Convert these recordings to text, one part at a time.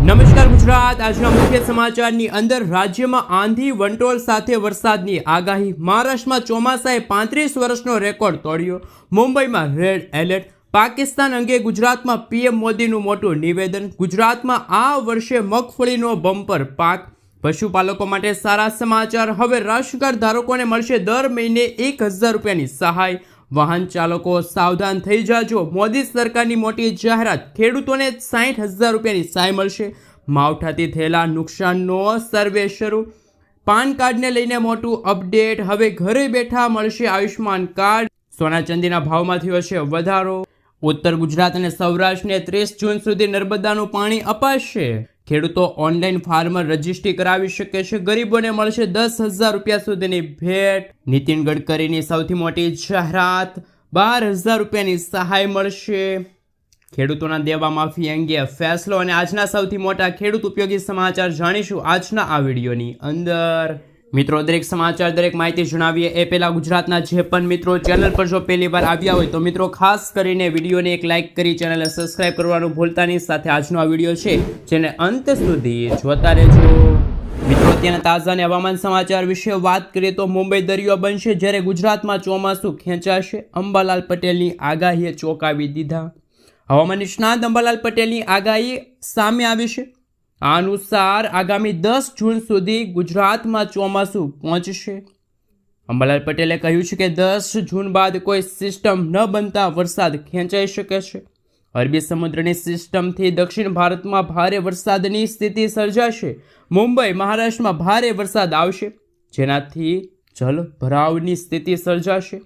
નમસ્કાર ગુજરાત। આજના મુખ્ય સમાચારની અંદર રાજ્યમાં આંધી વંટોળ સાથે વરસાદની આગાહી। મહારાષ્ટ્રમાં ચોમાસાએ 35 વર્ષનો રેકોર્ડ તોડ્યો। મુંબઈમાં રેડ એલર્ટ। પાકિસ્તાન અંગે ગુજરાતમાં પીએમ મોદીનું મોટું નિવેદન। ગુજરાતમાં આ વર્ષે મગફળીનો બમ્પર પાક। પશુપાલકો માટે સારા સમાચાર। હવે રાશન કાર્ડ ધારકોને મળશે દર મહિને 1000 રૂપિયાની સહાય। વાહન ચાલકો સાવધાન થઈ જાજો। મોદી સરકારની મોટી જાહેરાત। ખેડૂતોને 60,000 રૂપિયાની સહાય મળશે। માવઠાથી થયેલા નુકસાનનો સર્વે શરૂ। પાન કાર્ડને લઈને મોટું અપડેટ। હવે ઘરે બેઠા મળશે આયુષ્માન કાર્ડ। સોના ચાંદીના ભાવમાં થયો છે વધારો। ઉત્તર ગુજરાત અને સૌરાષ્ટ્રને 30 જૂન સુધી નર્મદાનું પાણી અપાશે। ખેડૂતો ઓનલાઈન ફાર્મર રજિસ્ટ્રી કરાવી શકે છે। ગરીબોને મળશે 10,000 રૂપિયા સુધીની ભેટ। નીતિન ગડકરીની સૌથી મોટી જાહેરાત। 12,000 રૂપિયાની સહાય મળશે। ખેડૂતોના દેવા માફી અંગે ફેસલો અને આજના સૌથી મોટા ખેડૂત ઉપયોગી સમાચાર જાણીશું આજના આ વિડીયોની અંદર। મિત્રો, દરેક સમાચાર દરેક માહિતી જણાવીએ એ પહેલા ગુજરાતના જે પણ મિત્રો ચેનલ પર જો પહેલી વાર આવ્યા હોય તો મિત્રો ખાસ કરીને વિડીયોને એક લાઇક કરી ચેનલને સબસ્ક્રાઇબ કરવાનું ભૂલતા નહીં। સાથે આજનો આ વિડીયો છે જેને અંત સુધી જોતા રહેજો। મિત્રો, અત્યારના તાજા અને હવામાન સમાચાર વિશે વાત કરીએ તો મુંબઈ દરિયો બનશે જ્યારે ગુજરાતમાં ચોમાસું ખેંચાશે। અંબાલાલ પટેલની આગાહીએ ચોંકાવી દીધા। હવામાન નિષ્ણાત અંબાલાલ પટેલની આગાહી સામે આવી છે। આ અનુસાર આગામી 10 જૂન સુધી ગુજરાતમાં ચોમાસું પહોંચશે। અંબાલાલ પટેલે કહ્યું છે કે 10 જૂન બાદ કોઈ સિસ્ટમ ન બનતા વરસાદ ખેંચાઈ શકે છે। અરબી સમુદ્રની સિસ્ટમથી દક્ષિણ ભારતમાં ભારે વરસાદની સ્થિતિ સર્જાશે। મુંબઈ મહારાષ્ટ્રમાં ભારે વરસાદ આવશે જેનાથી જલભરાવની સ્થિતિ સર્જાશે।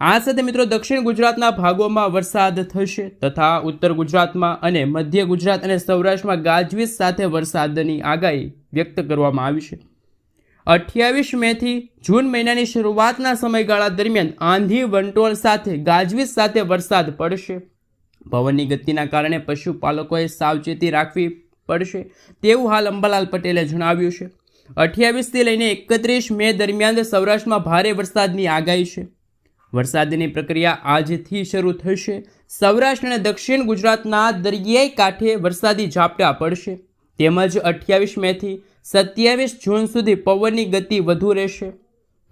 આ સાથે મિત્રો દક્ષિણ ગુજરાતના ભાગોમાં વરસાદ થશે તથા ઉત્તર ગુજરાતમાં અને મધ્ય ગુજરાત અને સૌરાષ્ટ્રમાં ગાજવીજ સાથે વરસાદની આગાહી વ્યક્ત કરવામાં આવી છે। 28 મેથી જૂન મહિનાની શરૂઆતના સમયગાળા દરમિયાન આંધી વંટોળ સાથે ગાજવીજ સાથે વરસાદ પડશે। પવનની ગતિના કારણે પશુપાલકોએ સાવચેતી રાખવી પડશે તેવું હાલ અંબાલાલ પટેલે જણાવ્યું છે। 28થી લઈને 31 મે દરમિયાન સૌરાષ્ટ્રમાં ભારે વરસાદની આગાહી છે। વરસાદની પ્રક્રિયા આજથી શરૂ થશે। સૌરાષ્ટ્ર અને દક્ષિણ ગુજરાતના દરિયાઈ કાંઠે વરસાદી ઝાપટા પડશે તેમજ 28 મેથી 27 જૂન સુધી પવનની ગતિ વધુ રહેશે।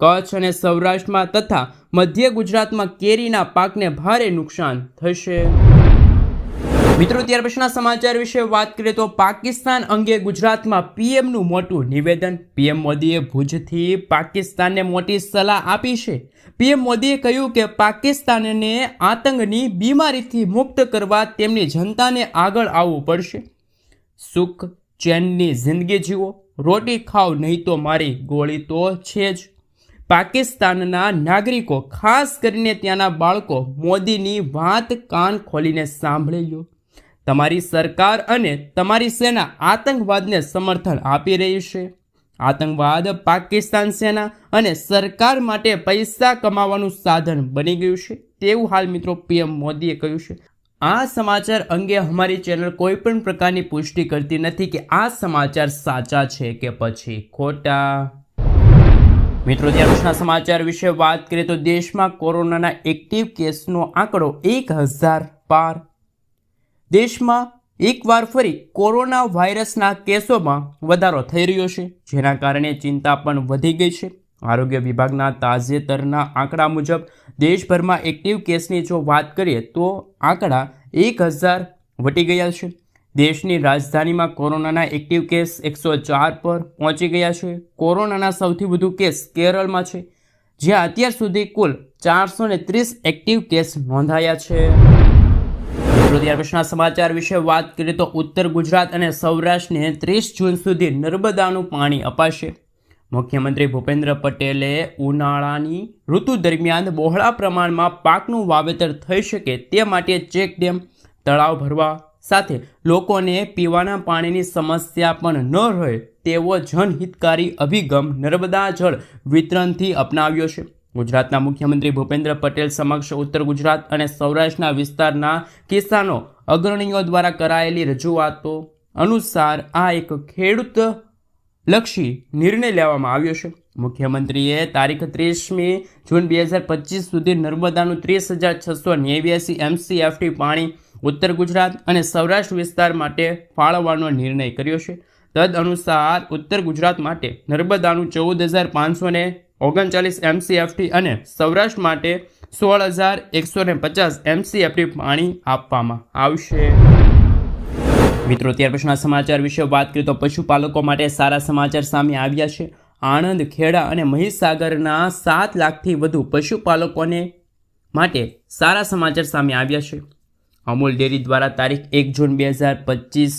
કચ્છ અને સૌરાષ્ટ્રમાં તથા મધ્ય ગુજરાતમાં કેરીના પાકને ભારે નુકસાન થશે। મિત્રો, ત્યાર પછીના સમાચાર વિશે વાત કરીએ તો પાકિસ્તાન અંગે ગુજરાતમાં પીએમનું મોટું નિવેદન। પીએમ મોદીએ ભુજથી પાકિસ્તાનને મોટી સલાહ આપી છે। પીએમ મોદીએ કહ્યું કે પાકિસ્તાનને આતંકની બીમારીથી મુક્ત કરવા તેમની જનતાને આગળ આવવું પડશે। સુખ ચેનની જિંદગી જીવો, રોટી ખાઓ નહીં તો મારી ગોળી તો છે જ। પાકિસ્તાનના નાગરિકો ખાસ કરીને ત્યાંના બાળકો મોદીની વાત કાન ખોલીને સાંભળી લો। તમારી સરકાર અને તમારી સેના આતંકવાદને સમર્થન આપી રહી છે। આતંકવાદ પાકિસ્તાન સેના અને સરકાર માટે પૈસા કમાવાનું સાધન બની ગયું છે તેવું હાલ મિત્રો પીએમ મોદીએ કહ્યું છે। આ સમાચાર અંગે અમારી ચેનલ કોઈ પણ પ્રકારની પુષ્ટિ કરતી નથી કે આ સમાચાર સાચા છે કે પછી ખોટા। મિત્રો, ત્યાર પછીના સમાચાર વિશે વાત કરીએ તો દેશમાં કોરોનાના એક્ટિવ કેસનો આંકડો 1000 પાર। દેશમાં એકવાર ફરી કોરોના વાયરસના કેસોમાં વધારો થઈ રહ્યો છે જેના કારણે ચિંતા પણ વધી ગઈ છે। આરોગ્ય વિભાગના તાજેતરના આંકડા મુજબ દેશભરમાં એક્ટિવ કેસની જો વાત કરીએ તો આંકડા 1000 વટી ગયા છે। દેશની રાજધાનીમાં કોરોનાના એક્ટિવ કેસ 104 પર પહોંચી ગયા છે। કોરોનાના સૌથી વધુ કેસ કેરળમાં છે જ્યાં અત્યાર સુધી કુલ 430 એક્ટિવ કેસ નોંધાયા છે। ત્યાર પછીના સમાચાર વિશે વાત કરીએ તો ઉત્તર ગુજરાત અને સૌરાષ્ટ્રને 30 જૂન સુધી નર્મદાનું પાણી અપાશે। મુખ્યમંત્રી ભૂપેન્દ્ર પટેલે ઉનાળાની ઋતુ દરમિયાન બહોળા પ્રમાણમાં પાકનું વાવેતર થઈ શકે તે માટે ચેકડેમ તળાવ ભરવા સાથે લોકોને પીવાના પાણીની સમસ્યા પણ ન રહે તેવો જનહિતકારી અભિગમ નર્મદા જળ વિતરણથી અપનાવ્યો છે। ગુજરાતના મુખ્યમંત્રી ભૂપેન્દ્ર પટેલ સમક્ષ ઉત્તર ગુજરાત અને સૌરાષ્ટ્રના વિસ્તારના કિસાનો અગ્રણીઓ દ્વારા કરાયેલી રજૂઆતો અનુસાર આ એક ખેડૂત લક્ષી નિર્ણય લેવામાં આવ્યો છે। મુખ્યમંત્રીએ તારીખ 30મી જૂન 2025 સુધી નર્મદાનું 30,689 MCFT પાણી ઉત્તર ગુજરાત અને સૌરાષ્ટ્ર વિસ્તાર માટે ફાળવવાનો નિર્ણય કર્યો છે. તદ અનુસાર ઉત્તર ગુજરાત માટે નર્મદાનું 14,539 MCFT અને સૌરાષ્ટ્ર માટે 16,150 MCFT પાણી આપવામાં આવશે. મિત્રો, ત્યાર પછીના સમાચાર વિશે વાત કરીએ તો પશુપાલકો માટે સારા સમાચાર સામે આવ્યા છે. આણંદ, ખેડા અને મહીસાગરના 7 લાખથી વધુ પશુપાલકોને માટે સારા સમાચાર સામે આવ્યા છે. અમૂલ ડેરી દ્વારા તારીખ 1 જૂન 2025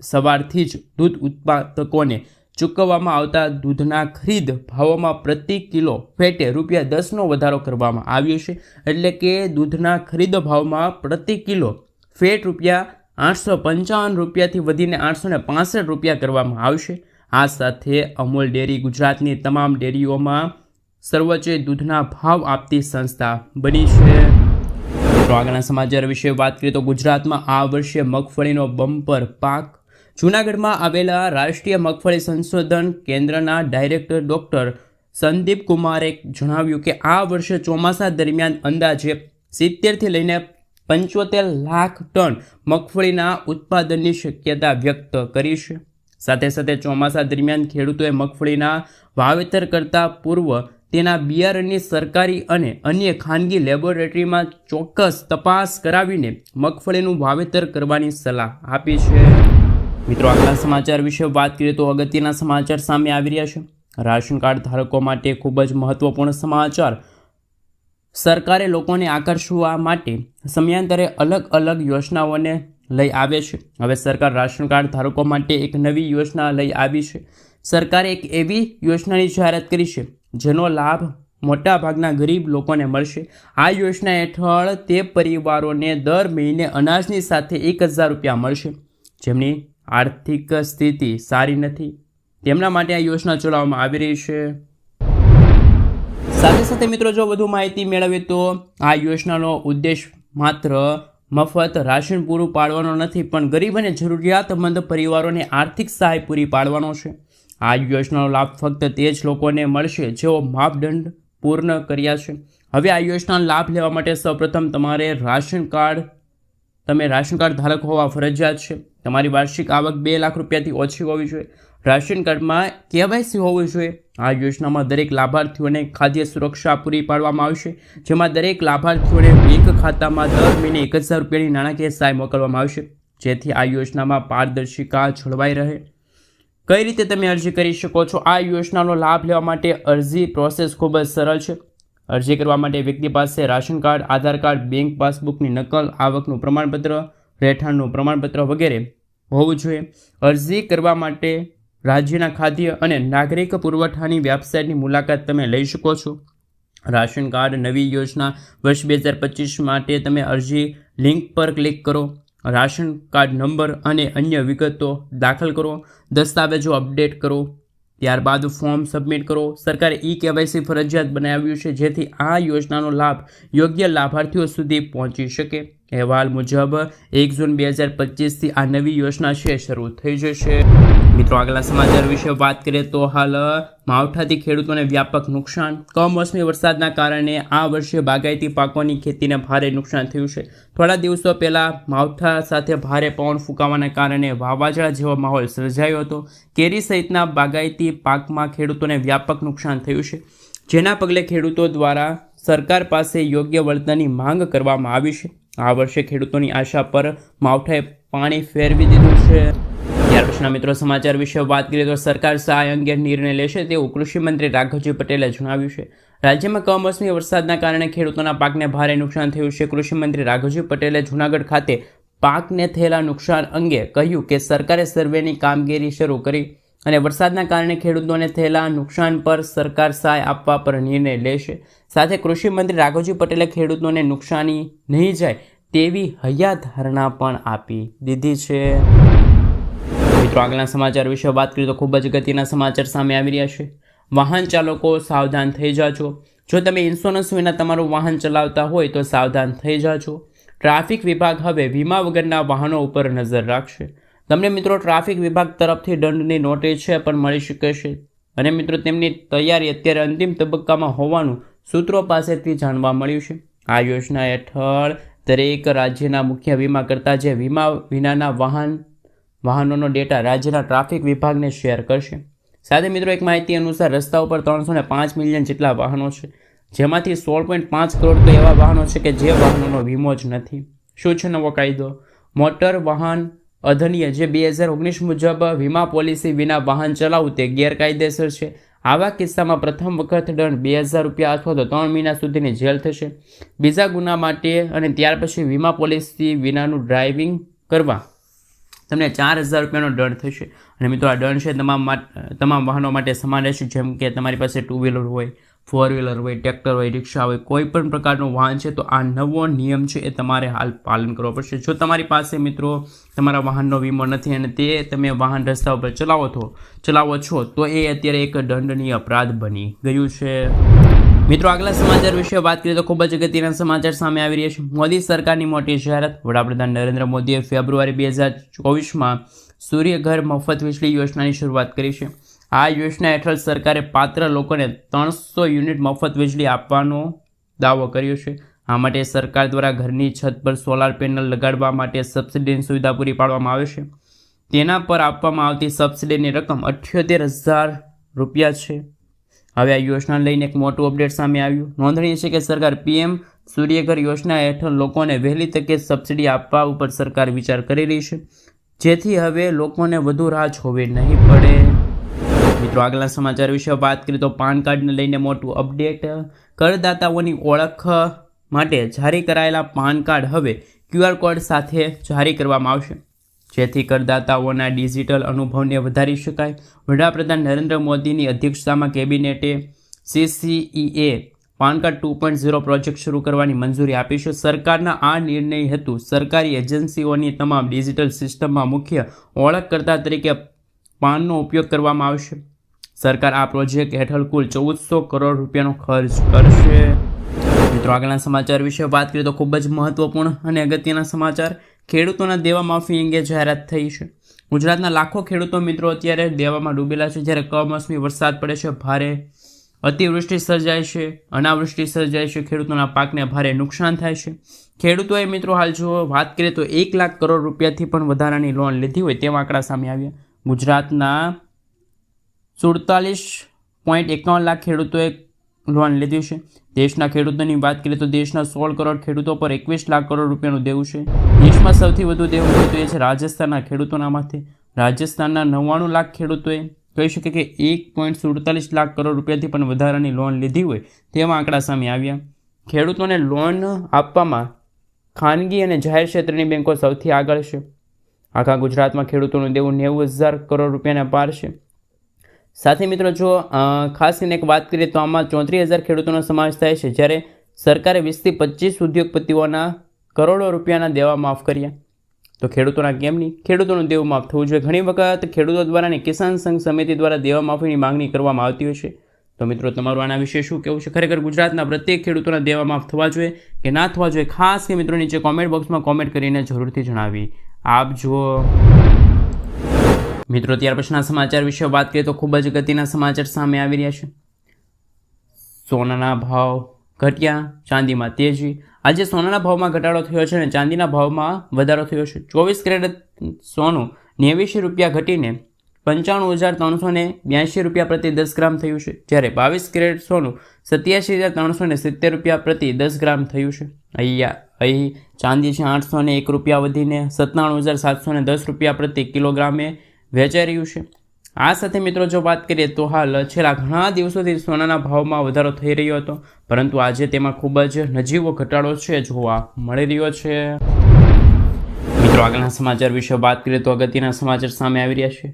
સવારથી જ દૂધ ઉત્પાદકોને ચૂકવવામાં આવતા દૂધના ખરીદ ભાવોમાં પ્રતિ કિલો ફેટે ₹10નો વધારો કરવામાં આવ્યો છે. એટલે કે દૂધના ખરીદ ભાવમાં પ્રતિ કિલો ફેટ ₹855થી વધીને ₹865 કરવામાં આવશે. આ સાથે અમૂલ ડેરી ગુજરાતની તમામ ડેરીઓમાં સર્વોચ્ચ દૂધના ભાવ આપતી સંસ્થા બની છે. તો આગળના સમાચાર વિશે વાત કરીએ તો ગુજરાતમાં આ વર્ષે મગફળીનો બમ્પર પાક. જૂનાગઢમાં આવેલા રાષ્ટ્રીય મગફળી સંશોધન કેન્દ્રના ડાયરેક્ટર ડૉક્ટર સંદીપ કુમારે જણાવ્યું કે આ વર્ષે ચોમાસા દરમિયાન અંદાજે 70થી લઈને 75 લાખ ટન મગફળીના ઉત્પાદનની શક્યતા વ્યક્ત કરી છે. સાથે સાથે ચોમાસા દરમિયાન ખેડૂતોએ મગફળીના વાવેતર કરતાં પૂર્વ તેના બિયારણની સરકારી અને અન્ય ખાનગી લેબોરેટરીમાં ચોક્કસ તપાસ કરાવીને મગફળીનું વાવેતર કરવાની સલાહ આપી છે. મિત્રો, આગલા સમાચાર વિશે વાત કરીએ તો અગત્યના સમાચાર સામે આવી રહ્યા છે. રાશન કાર્ડ ધારકો માટે ખૂબ જ મહત્વપૂર્ણ સમાચાર. સરકારે લોકોને આકર્ષવા માટે સમયાંતરે અલગ અલગ યોજનાઓને લઈ આવે છે. હવે સરકાર રાશન કાર્ડ ધારકો માટે એક નવી યોજના લઈ આવી છે. સરકારે એક એવી યોજનાની જાહેરાત કરી છે જેનો લાભ મોટાભાગના ગરીબ લોકોને મળશે. આ યોજના હેઠળ તે પરિવારોને દર મહિને અનાજની સાથે ₹1,000 મળશે. જેમની આર્થિક સ્થિતિ સારી નથી તેમના માટે આ યોજના ચલાવવામાં આવી રહી છે. સાથે સાથે મિત્રો, જો વધુ માહિતી મેળવીએ તો આ યોજનાનો ઉદ્દેશ માત્ર મફત રાશન પૂરું પાડવાનો નથી, પણ ગરીબ અને જરૂરિયાતમંદ પરિવારોને આર્થિક સહાય પૂરી પાડવાનો છે. આ યોજનાનો લાભ ફક્ત તે જ લોકોને મળશે જેઓ માપદંડ પૂર્ણ કર્યા છે. હવે આ યોજનાનો લાભ લેવા માટે સૌપ્રથમ તમારે રાશન કાર્ડ ધારક હોવા ફરજિયાત છે. તમારી વાર્ષિક આવક 2 લાખ રૂપિયાથી ઓછી હોવી જોઈએ. રાશન કાર્ડમાં KYC હોવું જોઈએ. આ યોજનામાં દરેક લાભાર્થીઓને ખાદ્ય સુરક્ષા પૂરી પાડવામાં આવશે, જેમાં દરેક લાભાર્થીઓને બેંક ખાતામાં દર મહિને ₹1,000ની નાણાકીય સહાય મોકલવામાં આવશે, જેથી આ યોજનામાં પારદર્શિતા જળવાઈ રહે. કઈ રીતે તમે અરજી કરી શકો છો? આ યોજનાનો લાભ લેવા માટે અરજી પ્રોસેસ ખૂબ જ સરળ છે. અરજી કરવા માટે વ્યક્તિ પાસે રાશન કાર્ડ, આધાર કાર્ડ, બેંક પાસબુકની નકલ, આવકનું પ્રમાણપત્ર, રહેઠાણનું પ્રમાણપત્ર વગેરે હોવું જોઈએ. અરજી કરવા માટે રાજ્યના ખાદ્ય અને નાગરિક પુરવઠાની વેબસાઇટની મુલાકાત તમે લઈ શકો છો. રાશન કાર્ડ નવી યોજના વર્ષ 2025 માટે તમે અરજી લિંક પર ક્લિક કરો. રાશન કાર્ડ નંબર અને અન્ય વિગતો દાખલ કરો. દસ્તાવેજો અપડેટ કરો. ત્યારબાદ ફોર્મ સબમિટ કરો. સરકારે KYC ફરજિયાત બનાવ્યું છે, જેથી આ યોજનાનો લાભ યોગ્ય લાભાર્થીઓ સુધી પહોંચી શકે. અહેવાલ મુજબ 1 જૂન 2025થી આ નવી યોજના છે શરૂ થઈ જશે. મિત્રો, આગલા સમાચાર વિશે વાત કરીએ તો હાલ માવઠાથી ખેડૂતોને વ્યાપક નુકસાન. કમોસમી વરસાદના કારણે આ વર્ષે બાગાયતી પાકોની ખેતીને ભારે નુકસાન થયું છે. થોડા દિવસો પહેલાં માવઠા સાથે ભારે પવન ફૂંકાવાના કારણે વાવાઝોડા જેવો માહોલ સર્જાયો હતો. કેરી સહિતના બાગાયતી પાકમાં ખેડૂતોને વ્યાપક નુકસાન થયું છે, જેના પગલે ખેડૂતો દ્વારા સરકાર પાસે યોગ્ય વળતરની માંગ કરવામાં આવી છે. આ વર્ષે ખેડૂતોની આશા પર માવઠાએ પાણી ફેરવી દીધું છે. ત્યાર પછીના મિત્રો સમાચાર વિશે વાત કરીએ તો સરકાર સહાય અંગે નિર્ણય લેશે તેવું કૃષિમંત્રી રાઘવજી પટેલે જણાવ્યું છે. રાજ્યમાં કમોસમી વરસાદના કારણે ખેડૂતોના પાકને ભારે નુકસાન થયું છે. કૃષિમંત્રી રાઘવજી પટેલે જૂનાગઢ ખાતે પાકને થયેલા નુકસાન અંગે કહ્યું કે સરકારે સર્વેની કામગીરી શરૂ કરી અને વરસાદના કારણે ખેડૂતોને થયેલા નુકસાન પર સરકાર સહાય આપવા પર નિર્ણય લેશે. સાથે કૃષિમંત્રી રાઘવજી પટેલે ખેડૂતોને નુકસાની નહીં જાય તેવી હૈયાધારણા પણ આપી દીધી છે. મિત્રો, આગળના સમાચાર વિશે વાત કરીએ તો ખૂબ જ અગત્યના સમાચાર સામે આવી રહ્યા છે. વાહન ચાલકો સાવધાન થઈ જાજો. જો તમે ઇન્સ્યોરન્સ વિના તમારું વાહન ચલાવતા હોય તો સાવધાન થઈ જાજો. ટ્રાફિક વિભાગ હવે વીમા વગરના વાહનો ઉપર નજર રાખશે. તમને મિત્રો ટ્રાફિક વિભાગ તરફથી દંડની નોટિસ પણ મળી શકે છે અને મિત્રો તેમની તૈયારી અત્યારે અંતિમ તબક્કામાં હોવાનું સૂત્રો પાસેથી જાણવા મળ્યું છે. આ યોજના હેઠળ દરેક રાજ્યના મુખ્ય વીમાકર્તા જે વીમા વિનાના વાહનોનો ડેટા રાજ્યના ટ્રાફિક વિભાગને શેર કરશે. સાથે મિત્રો એક માહિતી અનુસાર રસ્તા ઉપર 305 મિલિયન જેટલા વાહનો છે, જેમાંથી 16.5 કરોડ તો એવા વાહનો છે કે જે વાહનોનો વીમો જ નથી. શું છે નવો કાયદો? મોટર વાહન અધિનિયમ જે 2019 મુજબ વીમા પોલિસી વિના વાહન ચલાવવું તે ગેરકાયદેસર છે. આવા કિસ્સામાં પ્રથમ વખત દંડ 2000 રૂપિયા અથવા તો 3 મહિના સુધીની જેલ થશે. બીજા ગુના માટે અને ત્યાર પછી વીમા પોલિસી વિનાનું ડ્રાઇવિંગ કરવા તમને 4000 રૂપિયાનો દંડ થશે. અને મિત્રો આ દંડ છે તમામ વાહનો માટે સમાન રહેશે. જેમ કે તમારી પાસે 2 વ્હીલર હોય, 4 વ્હીલર હોય, ટ્રેક્ટર હોય, રિક્ષા હોય, કોઈ પણ પ્રકારનું વાહન છે તો આ નવો નિયમ છે એ તમારે હાલ પાલન કરવો પડશે. જો તમારી પાસે મિત્રો તમારા વાહનનો વીમો નથી અને તે તમે વાહન રસ્તા ઉપર ચલાવો છો તો એ અત્યારે એક દંડનીય અપરાધ બની ગયું છે. મિત્રો આગલા સમાચાર વિશે વાત કરીએ તો ખૂબ જ અગત્યના સમાચાર સામે આવી રહ્યા છે. મોદી સરકારની મોટી જાહેરાત. વડાપ્રધાન નરેન્દ્ર મોદીએ ફેબ્રુઆરી 2024માં સૂર્યઘર મફત વીજળી યોજનાની શરૂઆત કરી છે. આ યોજના હેઠળ સરકારે પાત્ર લોકોને 300 યુનિટ મફત વીજળી આપવાનો દાવો કર્યો છે. આ માટે સરકાર દ્વારા ઘરની છત પર સોલાર પેનલ લગાડવા માટે સબસિડીની સુવિધા પૂરી પાડવામાં આવે છે. તેના પર આપવામાં આવતી સબસિડીની રકમ 78,000 રૂપિયા છે. હવે આ યોજના લઈને એક મોટું અપડેટ સામે આવ્યું. નોંધનીય છે કે સરકાર PM સૂર્યઘર યોજના હેઠળ લોકોને વહેલી તકે સબસિડી આપવા ઉપર સરકાર વિચાર કરી રહી છે, જેથી હવે લોકોને વધુ રાહ જોવી નહીં પડે. મિત્રો આગલા સમાચાર વિશે વાત કરીએ તો પાન કાર્ડને લઈને મોટું અપડેટ. કરદાતાઓની ઓળખ માટે જારી કરાયેલા પાન કાર્ડ હવે QR કોડ સાથે જારી કરવામાં આવશે, જેથી કરદાતાઓના ડિજિટલ અનુભવને વધારી શકાય. વડાપ્રધાન નરેન્દ્ર મોદીની અધ્યક્ષતામાં કેબિનેટે CCEA પાન કાર્ડ 2.0 પ્રોજેક્ટ શરૂ કરવાની મંજૂરી આપી છે. સરકારના આ નિર્ણય હેતુ સરકારી એજન્સીઓની તમામ ડિજિટલ સિસ્ટમમાં મુખ્ય ઓળખકર્તા તરીકે પાનનો ઉપયોગ કરવામાં આવશે. સરકાર આ પ્રોજેક્ટ હેઠળ કુલ 1400 કરોડ રૂપિયાનો ખર્ચ કરશે. મિત્રો આગળના સમાચાર વિશે વાત કરીએ તો ખૂબ જ મહત્વપૂર્ણ અને અગત્યના સમાચાર. ખેડૂતોના દેવા માફી અંગે જાહેરાત થઈ છે. ગુજરાતના લાખો ખેડૂતો મિત્રો અત્યારે દેવામાં ડૂબેલા છે. જ્યારે કમોસમી વરસાદ પડે છે, ભારે અતિવૃષ્ટિ સર્જાય છે, અનાવૃષ્ટિ સર્જાય છે, ખેડૂતોના પાકને ભારે નુકસાન થાય છે. ખેડૂતોએ મિત્રો હાલ જો વાત કરીએ તો 1 લાખ કરોડ રૂપિયાથી પણ વધારાની લોન લીધી હોય તેવા આંકડા સામે આવ્યા. ગુજરાતના 47.51 લાખ ખેડૂતોએ લોન લીધી છે. દેશના ખેડૂતોની વાત કરીએ તો દેશના 16 કરોડ ખેડૂતો પર 21 લાખ કરોડ રૂપિયાનું દેવું છે. દેશમાં સૌથી વધુ દેવું હોય તો એ છે રાજસ્થાનના ખેડૂતોના માથે. રાજસ્થાનના 99 લાખ ખેડૂતોએ કહી શકે કે 1.47 લાખ કરોડ રૂપિયાથી પણ વધારાની લોન લીધી હોય તેવા આંકડા સામે આવ્યા. ખેડૂતોને લોન આપવામાં ખાનગી અને જાહેર ક્ષેત્રની બેંકો સૌથી આગળ છે. આખા ગુજરાતમાં ખેડૂતોનું દેવું 90,000 કરોડ રૂપિયાના પાર છે. સાથે મિત્રો જો ખાસ કરીને એક વાત કરીએ તો આમાં 34,000 ખેડૂતોનો સમાવેશ થાય છે, જ્યારે સરકારે 20 થી 25 ઉદ્યોગપતિઓના કરોડો રૂપિયાના દેવા માફ કર્યા. તો ખેડૂતોના કેમ નહીં? ખેડૂતોનું દેવું માફ થવું જોઈએ. ઘણી વખત ખેડૂતો દ્વારા અને કિસાન સંઘ સમિતિ દ્વારા દેવા માફીની માંગણી કરવામાં આવતી હોય છે. તો મિત્રો તમારું આના વિશે શું કહેવું છે? ખરેખર ગુજરાતના પ્રત્યેક ખેડૂતોના દેવા માફ થવા જોઈએ કે ના થવા જોઈએ? ખાસ કે મિત્રો નીચે કોમેન્ટ બોક્સમાં કોમેન્ટ કરીને જરૂરથી જણાવી આપજો. મિત્રો ત્યાર પછીના સમાચાર વિશે વાત કરીએ તો ખૂબ જ ગતિના સમાચાર સામે આવી રહ્યા છે. સોનાના ભાવ ઘટ્યા, ચાંદીમાં તેજી. આજે સોનાના ભાવમાં ઘટાડો થયો છે અને ચાંદીના ભાવમાં વધારો થયો છે. 24 કેરેટ સોનું 89 રૂપિયા ઘટીને 95,382 રૂપિયા પ્રતિ 10 ગ્રામ થયું છે, જ્યારે 22 કેરેટ સોનું 87,370 રૂપિયા પ્રતિ 10 ગ્રામ થયું છે. અહીં ચાંદી છે 801 રૂપિયા વધીને 97,710 રૂપિયા પ્રતિ કિલોગ્રામે વેચાઈ રહ્યું છે. આ સાથે મિત્રો જો વાત કરીએ તો હાલ છેલ્લા ઘણા દિવસોથી સોનાના ભાવમાં વધારો થઈ રહ્યો હતો, પરંતુ આજે તેમાં ખૂબ જ નજીવો ઘટાડો છે જોવા મળી રહ્યો છે. મિત્રો આગળના સમાચાર વિશે વાત કરીએ તો અગત્યના સમાચાર સામે આવી રહ્યા છે.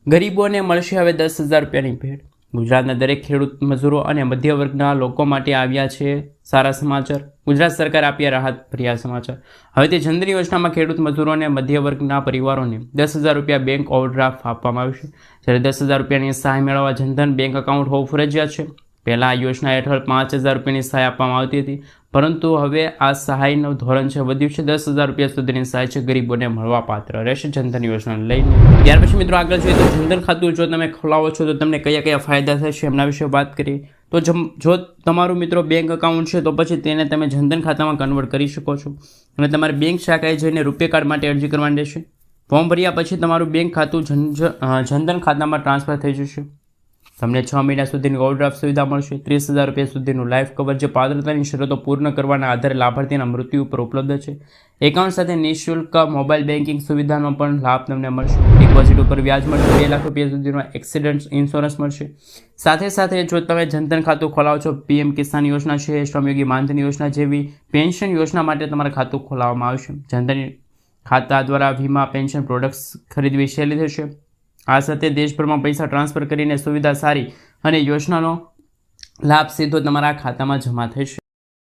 ગરીબોને મળશે હવે 10,000 રૂપિયાની ભેટ. ગુજરાતના દરેક ખેડૂત મજૂરો અને મધ્ય વર્ગના લોકો માટે આવ્યા છે સારા સમાચાર. ગુજરાત સરકાર આપ્યા રાહત ભર્યા સમાચાર. હવે તે જનધન યોજનામાં ખેડૂત મજૂરો અને મધ્ય વર્ગના પરિવારોને 10,000 રૂપિયા બેંક ઓવરડ્રાફ્ટ આપવામાં આવશે. જ્યારે 10,000 રૂપિયાની સહાય મેળવવા જનધન બેંક એકાઉન્ટ હોવું ફરજિયાત છે. પહેલાં આ યોજના હેઠળ 5,000 રૂપિયાની સહાય આપવામાં આવતી હતી, પરંતુ હવે આ સહાયનું ધોરણ છે વધ્યું છે. 10,000 રૂપિયા સુધીની સહાય છે ગરીબોને મળવા પાત્ર રહેશે જનધન યોજનાને લઈને. ત્યાર પછી મિત્રો આગળ જોઈએ તો જનધન ખાતું જો તમે ખોલાવો છો તો તમને કયા કયા ફાયદા થશે એમના વિશે વાત કરીએ. તો જો તમારું મિત્રો બેંક એકાઉન્ટ છે તો પછી તેને તમે જનધન ખાતામાં કન્વર્ટ કરી શકો છો અને તમારે બેંક શાખાએ જઈને રૂપે કાર્ડ માટે અરજી કરવાની રહેશે. ફોર્મ ભર્યા પછી તમારું બેંક ખાતું જનધન ખાતામાં ટ્રાન્સફર થઈ જશે. તમને 6 મહિના સુધીની ઓવરડ્રાફ્ટ સુવિધા મળશે. 30,000 રૂપિયા સુધીનું લાઈફ કવર જે પાત્રતાની શરતો પૂર્ણ કરવાના આધારે લાભાર્થીના મૃત્યુ ઉપર ઉપલબ્ધ છે. એકાઉન્ટ સાથે નિઃશુલ્ક મોબાઈલ બેન્કિંગ સુવિધાનો પણ લાભ તમને મળશે. ડિપોઝિટ ઉપર વ્યાજ મળશે. 2 લાખ રૂપિયા સુધીનો એક્સિડન્ટ ઇન્સ્યોરન્સ મળશે. સાથે જો તમે જનધન ખાતું ખોલાવો છો, PM કિસાન યોજના છે, શ્રમયોગી માનધન યોજના જેવી પેન્શન યોજના માટે તમારે ખાતું ખોલાવવામાં આવશે. જનધન ખાતા દ્વારા વીમા પેન્શન પ્રોડક્ટ્સ ખરીદવી સહેલી થશે. આ સાથે દેશભરમાં પૈસા ટ્રાન્સફર કરીને સુવિધા સારી અને યોજનાનો લાભ સીધો તમારા ખાતામાં જમા થશે.